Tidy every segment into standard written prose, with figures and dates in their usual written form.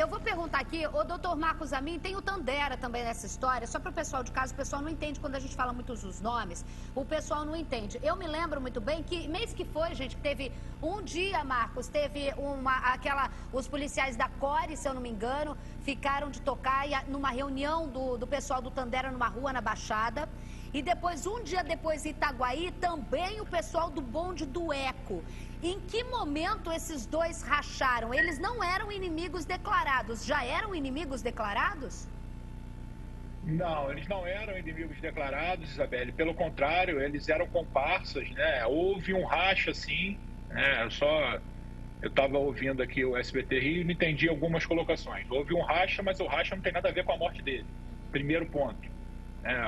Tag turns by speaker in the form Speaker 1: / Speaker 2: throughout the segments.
Speaker 1: eu vou perguntar aqui, o doutor Marcos Amin, tem o Tandera também nessa história, só para o pessoal de casa, o pessoal não entende quando a gente fala muitos dos nomes, o pessoal não entende. Eu me lembro muito bem que mês que foi, gente, que teve um dia, Marcos, teve os policiais da Core, se eu não me engano, ficaram de tocar numa reunião do pessoal do Tandera numa rua na Baixada. E depois, um dia depois, em Itaguaí, também o pessoal do bonde do Eco. Em que momento esses dois racharam? Eles não eram inimigos declarados, já eram inimigos declarados?
Speaker 2: Não, eles não eram inimigos declarados, Isabelle. Pelo contrário, eles eram comparsas, né? Houve um racha, sim, né? Eu estava ouvindo aqui o SBT Rio e não entendi algumas colocações. Houve um racha, mas o racha não tem nada a ver com a morte dele. Primeiro ponto.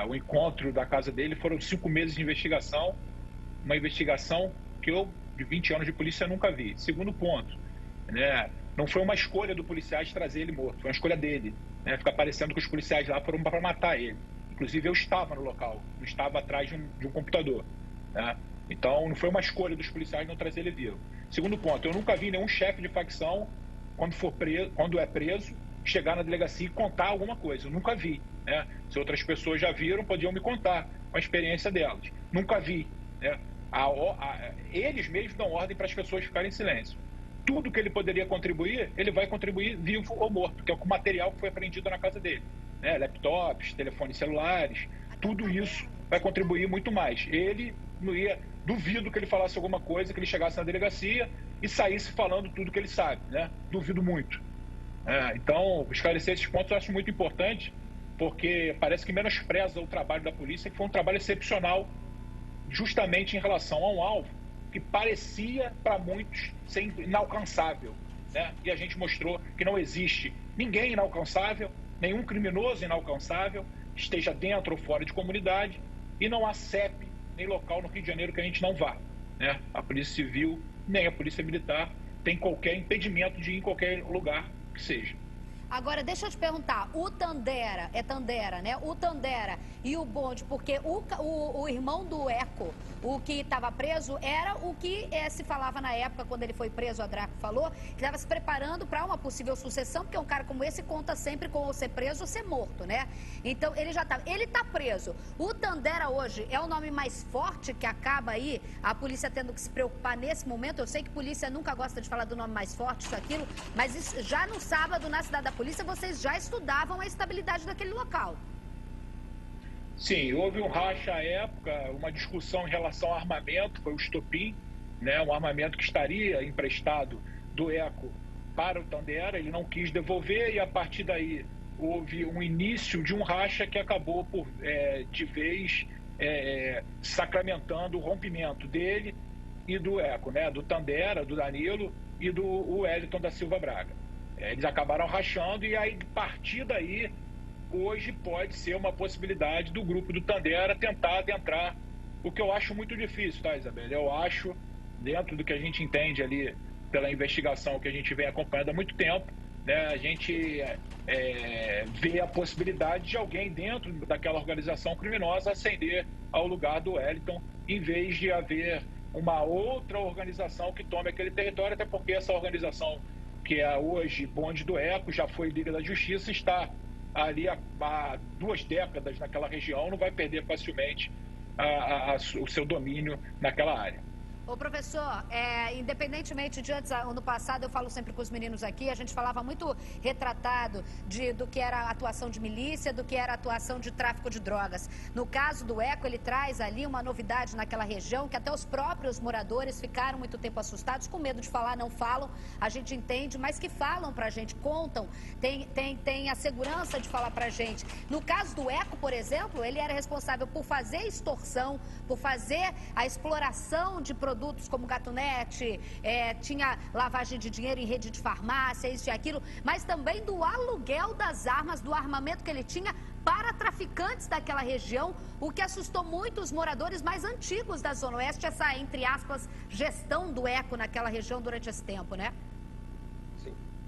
Speaker 2: O encontro da casa dele foram 5 meses de investigação, uma investigação que eu, de 20 anos de polícia, nunca vi. Segundo ponto, né? Não foi uma escolha do policial trazer ele morto, foi uma escolha dele. Né? Fica parecendo que os policiais lá foram para matar ele. Inclusive, eu estava no local, eu estava atrás de um computador. Né? Então, não foi uma escolha dos policiais não trazer ele vivo. Segundo ponto, eu nunca vi nenhum chefe de facção, quando é preso, chegar na delegacia e contar alguma coisa. Eu nunca vi. Né? Se outras pessoas já viram, podiam me contar com a experiência delas. Nunca vi. Né? Eles mesmos dão ordem para as pessoas ficarem em silêncio. Tudo que ele poderia contribuir, ele vai contribuir vivo ou morto, que é o material que foi apreendido na casa dele. Né? Laptops, telefones celulares, tudo isso vai contribuir muito mais. Ele não ia... Duvido que ele falasse alguma coisa, que ele chegasse na delegacia e saísse falando tudo que ele sabe. Né? Duvido muito. Então, esclarecer esses pontos eu acho muito importante, porque parece que menospreza o trabalho da polícia, que foi um trabalho excepcional, justamente em relação a um alvo que parecia, para muitos, ser inalcançável. Né? E a gente mostrou que não existe ninguém inalcançável, nenhum criminoso inalcançável, esteja dentro ou fora de comunidade, e não há CEP nem local no Rio de Janeiro que a gente não vá. Né? A Polícia Civil, nem a Polícia Militar, tem qualquer impedimento de ir em qualquer lugar que seja.
Speaker 1: Agora, deixa eu te perguntar, o Tandera, né? O Tandera e o bonde, porque o irmão do Eco, o que estava preso, era o que se falava na época, quando ele foi preso, a Draco falou, que estava se preparando para uma possível sucessão, porque um cara como esse conta sempre com ou ser preso ou ser morto, né? Então, ele já estava... Ele está preso. O Tandera hoje é o nome mais forte que acaba aí, a polícia tendo que se preocupar nesse momento. Eu sei que a polícia nunca gosta de falar do nome mais forte, isso, aquilo, mas isso, já no sábado, na cidade da polícia, vocês já estudavam a estabilidade daquele local.
Speaker 2: Sim, houve um racha à época, uma discussão em relação ao armamento, foi o estopim, né, um armamento que estaria emprestado do Eco para o Tandera, ele não quis devolver e a partir daí houve um início de um racha que acabou por, de vez, sacramentando o rompimento dele e do Eco, né, do Tandera, do Danilo e do Wellington da Silva Braga. Eles acabaram rachando e aí, a partir daí, hoje pode ser uma possibilidade do grupo do Tandera tentar adentrar, o que eu acho muito difícil, tá, Isabel? Eu acho, dentro do que a gente entende ali, pela investigação que a gente vem acompanhando há muito tempo, né, a gente vê a possibilidade de alguém dentro daquela organização criminosa ascender ao lugar do Wellington, em vez de haver uma outra organização que tome aquele território, até porque essa organização que é hoje bonde do Eco, já foi Liga da Justiça, está ali há 2 décadas naquela região, não vai perder facilmente o seu domínio naquela área.
Speaker 1: Ô, professor, independentemente de antes, ano passado, eu falo sempre com os meninos aqui, a gente falava muito retratado do que era a atuação de milícia, do que era a atuação de tráfico de drogas. No caso do Eco, ele traz ali uma novidade naquela região, que até os próprios moradores ficaram muito tempo assustados, com medo de falar, não falam, a gente entende, mas que falam pra gente, contam, tem a segurança de falar pra gente. No caso do Eco, por exemplo, ele era responsável por fazer extorsão, por fazer a exploração de produtos como gatunete, tinha lavagem de dinheiro em rede de farmácia, isso e aquilo, mas também do aluguel das armas, do armamento que ele tinha para traficantes daquela região, o que assustou muito os moradores mais antigos da Zona Oeste, essa, entre aspas, gestão do Eco naquela região durante esse tempo, né?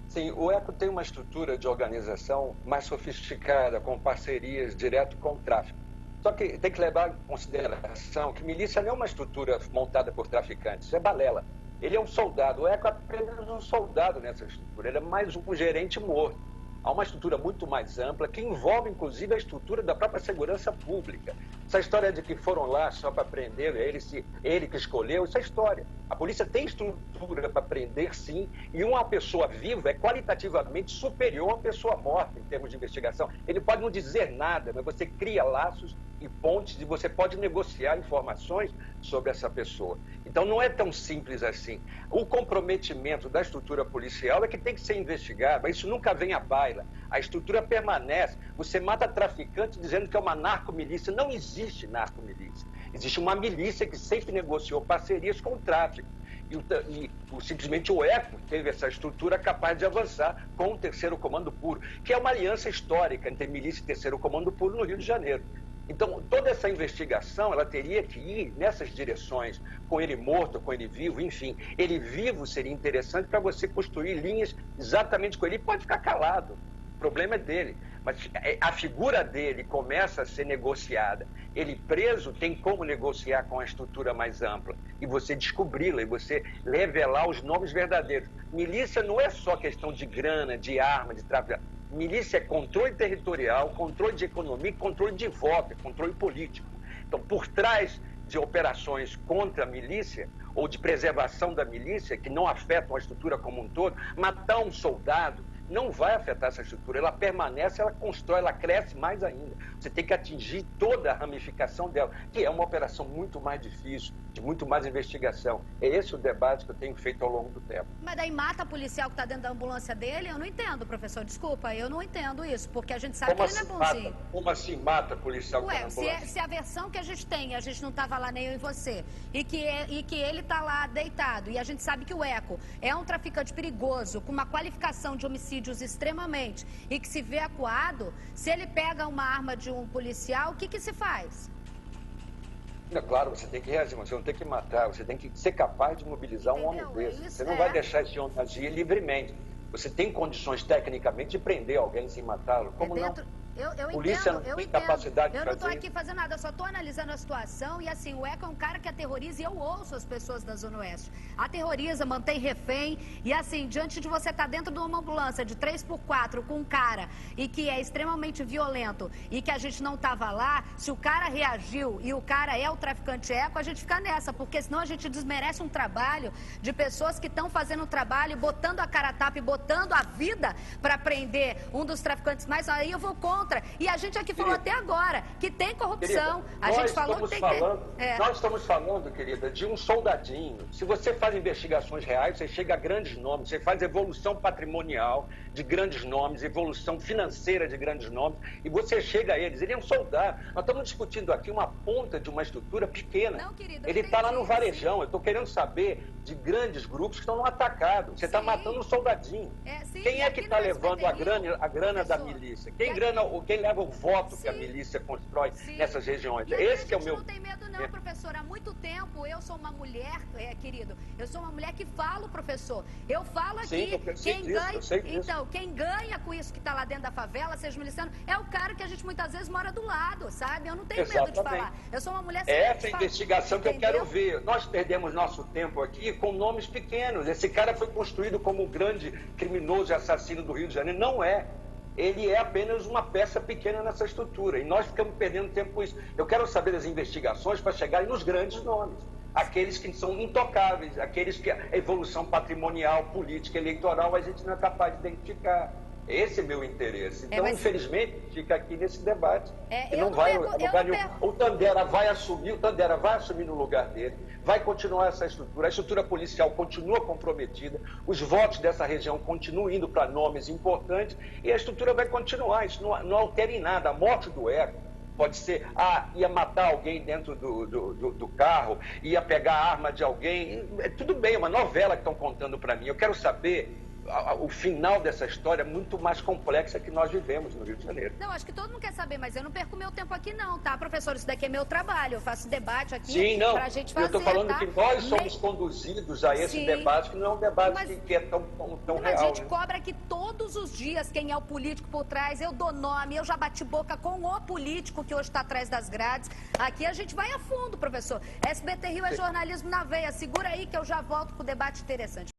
Speaker 3: Sim, o Eco tem uma estrutura de organização mais sofisticada, com parcerias direto com o tráfico. Só que tem que levar em consideração que milícia não é uma estrutura montada por traficantes, é balela. Ele é um soldado, o ECO é apenas um soldado nessa estrutura, ele é mais um gerente morto. Há uma estrutura muito mais ampla, que envolve, inclusive, a estrutura da própria segurança pública. Essa história de que foram lá só para prender, ele que escolheu, isso é história. A polícia tem estrutura para prender, sim, e uma pessoa viva é qualitativamente superior a uma pessoa morta em termos de investigação. Ele pode não dizer nada, mas você cria laços e pontes e você pode negociar informações sobre essa pessoa. Então, não é tão simples assim. O comprometimento da estrutura policial é que tem que ser investigado, mas isso nunca vem à baila. A estrutura permanece. Você mata traficante dizendo que é uma narcomilícia. Não existe narcomilícia. Existe uma milícia que sempre negociou parcerias com o tráfico. Simplesmente o ECO teve essa estrutura capaz de avançar com o Terceiro Comando Puro, que é uma aliança histórica entre milícia e Terceiro Comando Puro no Rio de Janeiro. Então, toda essa investigação, ela teria que ir nessas direções, com ele morto, com ele vivo, enfim. Ele vivo seria interessante para você construir linhas exatamente com ele. Ele pode ficar calado, o problema é dele. Mas a figura dele começa a ser negociada. Ele preso tem como negociar com a estrutura mais ampla. E você descobri-la, e você revelar os nomes verdadeiros. Milícia não é só questão de grana, de arma, de tráfico. Milícia é controle territorial, controle de economia, controle de voto, controle político. Então, por trás de operações contra a milícia ou de preservação da milícia, que não afetam a estrutura como um todo, matar um soldado não vai afetar essa estrutura. Ela permanece, ela constrói, ela cresce mais ainda. Você tem que atingir toda a ramificação dela, que é uma operação muito mais difícil, de muito mais investigação. É esse o debate que eu tenho feito ao longo do tempo.
Speaker 1: Mas daí mata policial que está dentro da ambulância dele? Eu não entendo, professor. Desculpa, eu não entendo isso, porque a gente sabe
Speaker 3: como
Speaker 1: que ele
Speaker 3: assim
Speaker 1: não é bonzinho.
Speaker 3: Como assim mata policial que está na ambulância?
Speaker 1: Se a versão que a gente tem, a gente não estava lá nem eu e você, e que ele está lá deitado, e a gente sabe que o ECO é um traficante perigoso, com uma qualificação de homicídios extremamente, e que se vê acuado, se ele pega uma arma de um policial, o que se faz?
Speaker 3: É claro, você tem que reagir, você não tem que matar, você tem que ser capaz de mobilizar um homem desse. Você não vai deixar esse homem agir livremente. Você tem condições tecnicamente de prender alguém sem matá-lo. Como não? Polícia
Speaker 1: entendo,
Speaker 3: não tem capacidade de
Speaker 1: fazer. Eu não estou
Speaker 3: fazer
Speaker 1: aqui fazendo nada, eu só estou analisando a situação e assim, o ECO é um cara que aterroriza e eu ouço as pessoas da Zona Oeste. Aterroriza, mantém refém e assim, diante de você estar dentro de uma ambulância de 3x4 com um cara e que é extremamente violento e que a gente não estava lá, se o cara reagiu e o cara é o traficante ECO, a gente fica nessa, porque senão a gente desmerece um trabalho de pessoas que estão fazendo um trabalho, botando a cara a tapa e botando a vida para prender um dos traficantes mais. Aí eu vou contra. E a gente aqui falou até agora que tem corrupção. A gente falou que tem que...
Speaker 3: Nós estamos falando, querida, de um soldadinho. Se você faz investigações reais, você chega a grandes nomes, você faz evolução patrimonial de grandes nomes, evolução financeira de grandes nomes, e você chega a eles. Ele é um soldado. Nós estamos discutindo aqui uma ponta de uma estrutura pequena.
Speaker 1: Não, querido,
Speaker 3: ele está lá no varejão. Eu estou querendo saber de grandes grupos que estão no atacado. Você está matando um soldadinho. Quem é que está levando a grana da milícia? Quem leva o voto que a milícia constrói nessas regiões? Esse é o meu...
Speaker 1: não tem medo não, professor. Há muito tempo eu sou uma mulher, querido, eu sou uma mulher que falo, professor. Eu falo aqui, quem ganha com isso que está lá dentro da favela, seja miliciano, é o cara que a gente muitas vezes mora do lado, sabe? Eu não tenho medo de falar. Eu sou uma mulher...
Speaker 3: Essa investigação que eu quero ver. Nós perdemos nosso tempo aqui com nomes pequenos. Esse cara foi construído como um grande criminoso e assassino do Rio de Janeiro. Não é. Ele é apenas uma peça pequena nessa estrutura. E nós ficamos perdendo tempo com isso. Eu quero saber das investigações para chegarem nos grandes nomes. Aqueles que são intocáveis, aqueles que a evolução patrimonial, política, eleitoral, a gente não é capaz de identificar. Esse é meu interesse. Então, infelizmente, fica aqui nesse debate. E não vai a lugar nenhum. O Tandera vai assumir no lugar dele, vai continuar essa estrutura. A estrutura policial continua comprometida, os votos dessa região continuam indo para nomes importantes e a estrutura vai continuar. Isso não altera em nada. A morte do ECO pode ser, ia matar alguém dentro do carro, ia pegar a arma de alguém. Tudo bem, é uma novela que estão contando para mim. Eu quero saber o final dessa história é muito mais complexa que nós vivemos no Rio de Janeiro.
Speaker 1: Não, acho que todo mundo quer saber, mas eu não perco meu tempo aqui não, tá, professor? Isso daqui é meu trabalho, eu faço debate aqui.
Speaker 3: Sim, não,
Speaker 1: pra gente fazer,
Speaker 3: eu estou falando
Speaker 1: tá?
Speaker 3: que nós somos conduzidos a esse debate, que não é um debate que é tão real.
Speaker 1: A gente cobra aqui todos os dias quem é o político por trás, eu dou nome, eu já bati boca com o político que hoje está atrás das grades. Aqui a gente vai a fundo, professor. SBT Rio é jornalismo na veia, segura aí que eu já volto com o debate interessante.